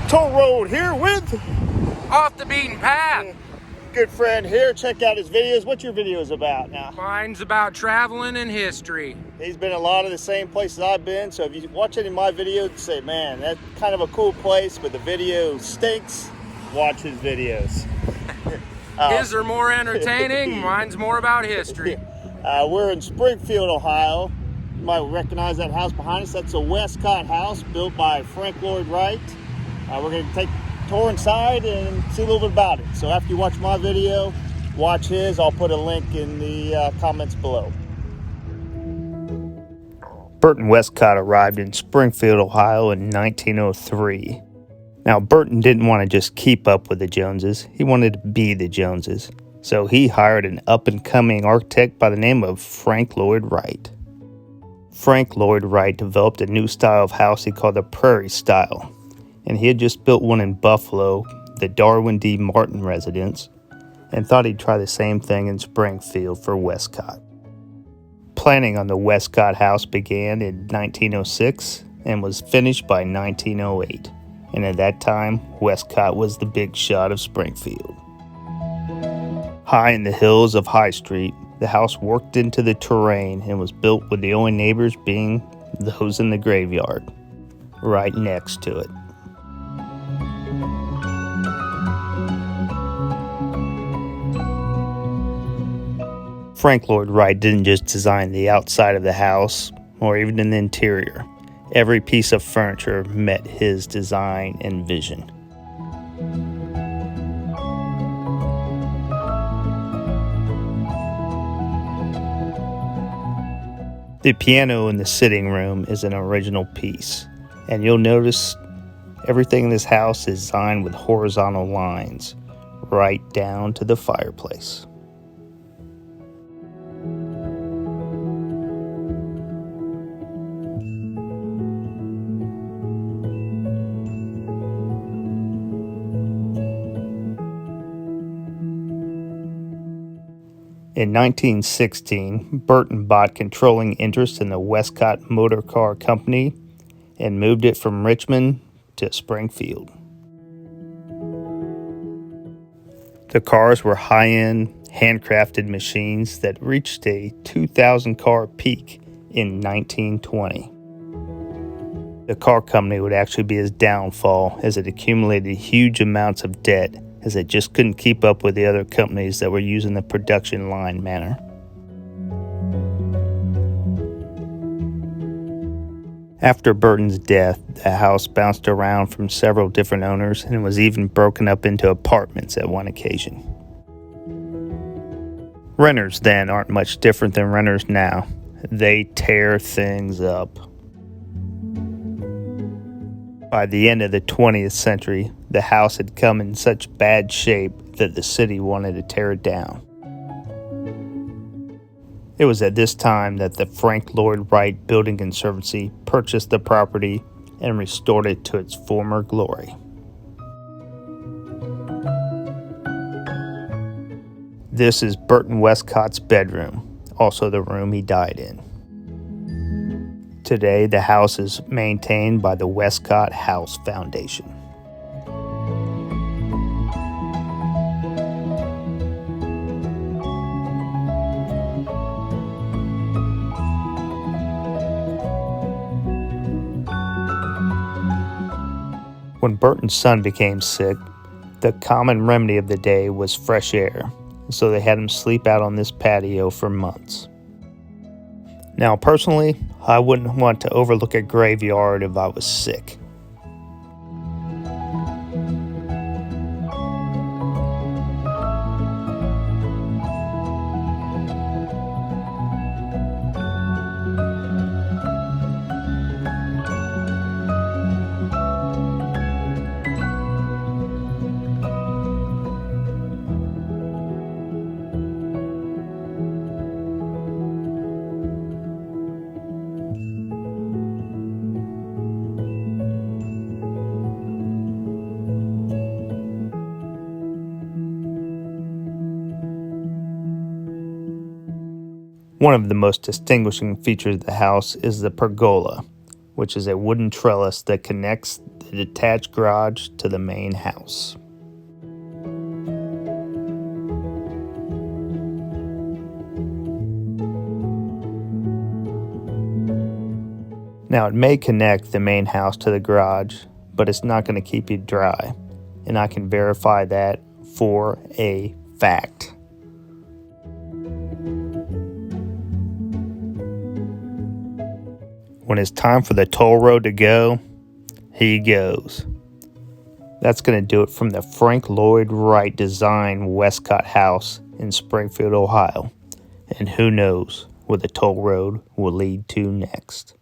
Toll Road here with Off the Beaten Path. good friend here. Check out his videos. What's your videos about now? Mine's about traveling and history. He's been a lot of the same places I've been, so if you watch any of my videos and say, man, that's kind of a cool place, but the video stinks, watch his videos. His are more entertaining, mine's more about history. We're in Springfield, Ohio. You might recognize that house behind us. That's a Westcott House built by Frank Lloyd Wright. We're going to take a tour inside and see a little bit about it. So after you watch my video, watch his. I'll put a link in the comments below. Burton Westcott arrived in Springfield, Ohio in 1903. Now, Burton didn't want to just keep up with the Joneses. He wanted to be the Joneses. So he hired an up-and-coming architect by the name of Frank Lloyd Wright. Frank Lloyd Wright developed a new style of house he called the Prairie Style. And he had just built one in Buffalo, the Darwin D. Martin residence, and thought he'd try the same thing in Springfield for Westcott. Planning on the Westcott House began in 1906 and was finished by 1908. And at that time, Westcott was the big shot of Springfield. High in the hills of High Street, the house worked into the terrain and was built with the only neighbors being those in the graveyard, right next to it. Frank Lloyd Wright didn't just design the outside of the house, or even in the interior. Every piece of furniture met his design and vision. The piano in the sitting room is an original piece, and you'll notice everything in this house is designed with horizontal lines, right down to the fireplace. In 1916, Burton bought controlling interest in the Westcott Motor Car Company and moved it from Richmond to Springfield. The cars were high-end, handcrafted machines that reached a 2,000-car peak in 1920. The car company would actually be his downfall as it accumulated huge amounts of debt as it just couldn't keep up with the other companies that were using the production line manner. After Burton's death, the house bounced around from several different owners and was even broken up into apartments at one occasion. Renters then aren't much different than renters now. They tear things up. By the end of the 20th century, the house had come in such bad shape that the city wanted to tear it down. It was at this time that the Frank Lloyd Wright Building Conservancy purchased the property and restored it to its former glory. This is Burton Westcott's bedroom, also the room he died in. Today, the house is maintained by the Westcott House Foundation. When Burton's son became sick, the common remedy of the day was fresh air, so they had him sleep out on this patio for months. Now, personally, I wouldn't want to overlook a graveyard if I was sick. One of the most distinguishing features of the house is the pergola, which is a wooden trellis that connects the detached garage to the main house. Now, it may connect the main house to the garage, but it's not going to keep you dry, and I can verify that for a fact. When it's time for the toll road to go, he goes. That's going to do it from the Frank Lloyd Wright designed Westcott House in Springfield, Ohio. And who knows where the toll road will lead to next.